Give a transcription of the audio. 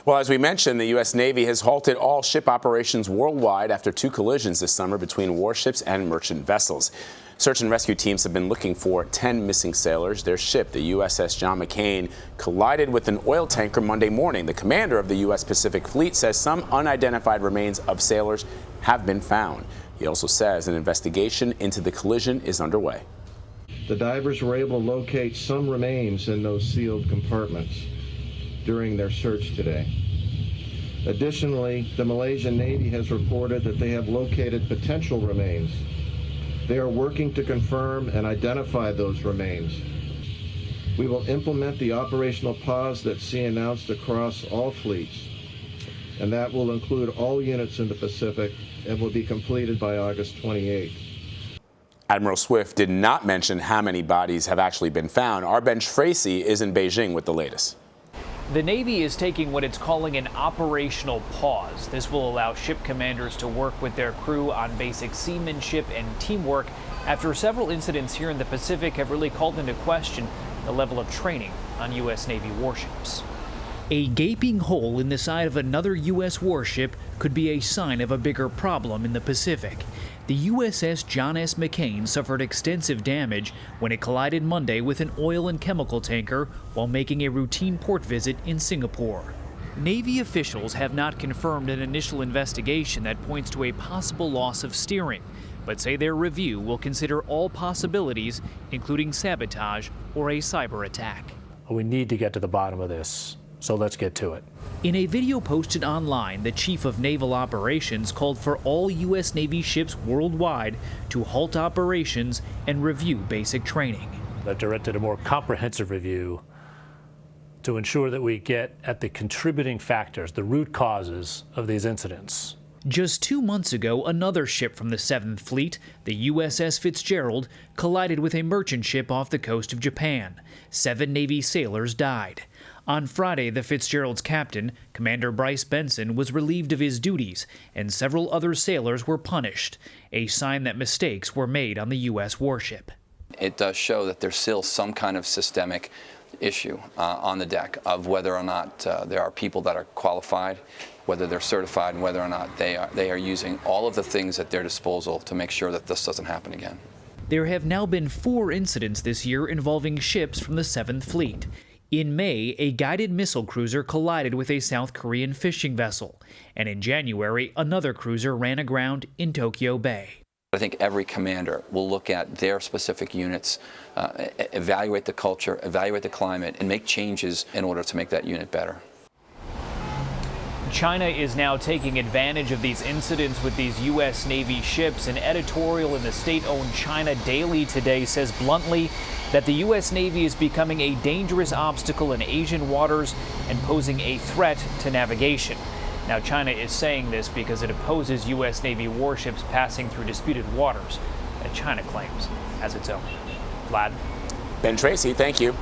Well, as we mentioned, the U.S. Navy has halted all ship operations worldwide after 2 collisions this summer between warships and merchant vessels. Search and rescue teams have been looking for 10 missing sailors. Their ship, the USS John McCain, collided with an oil tanker Monday morning. The commander of the U.S. Pacific Fleet says some unidentified remains of sailors have been found. He also says an investigation into the collision is underway. The divers were able to locate some remains in those sealed compartments during their search today. Additionally, the Malaysian Navy has reported that they have located potential remains. They are working to confirm and identify those remains. We will implement the operational pause that Sea announced across all fleets, and that will include all units in the Pacific and will be completed by August 28th. Admiral Swift did not mention how many bodies have actually been found. Our Ben Tracy is in Beijing with the latest. The Navy is taking what it's calling an operational pause. This will allow ship commanders to work with their crew on basic seamanship and teamwork after several incidents here in the Pacific have really called into question the level of training on U.S. Navy warships. A gaping hole in the side of another U.S. warship could be a sign of a bigger problem in the Pacific. The USS John S. McCain suffered extensive damage when it collided Monday with an oil and chemical tanker while making a routine port visit in Singapore. Navy officials have not confirmed an initial investigation that points to a possible loss of steering, but say their review will consider all possibilities, including sabotage or a cyber attack. We need to get to the bottom of this. So let's get to it. In a video posted online, the Chief of Naval Operations called for all U.S. Navy ships worldwide to halt operations and review basic training. That directed a more comprehensive review to ensure that we get at the contributing factors, the root causes of these incidents. Just 2 months ago, another ship from the 7th Fleet, the USS Fitzgerald, collided with a merchant ship off the coast of Japan. 7 Navy sailors died. On Friday, the Fitzgerald's captain, Commander Bryce Benson, was relieved of his duties, and several other sailors were punished, a sign that mistakes were made on the U.S. warship. It does show that there's still some kind of systemic issue on the deck of whether or not there are people that are qualified, whether they're certified, and whether or not they are using all of the things at their disposal to make sure that this doesn't happen again. There have now been 4 incidents this year involving ships from the 7th Fleet. In May, a guided missile cruiser collided with a South Korean fishing vessel, and in January, another cruiser ran aground in Tokyo Bay. I think every commander will look at their specific units, evaluate the culture, evaluate the climate, and make changes in order to make that unit better. China is now taking advantage of these incidents with these U.S. Navy ships. An editorial in the state-owned China Daily today says bluntly that the U.S. Navy is becoming a dangerous obstacle in Asian waters and posing a threat to navigation. Now, China is saying this because it opposes U.S. Navy warships passing through disputed waters that China claims as its own. Vlad? Ben Tracy, thank you.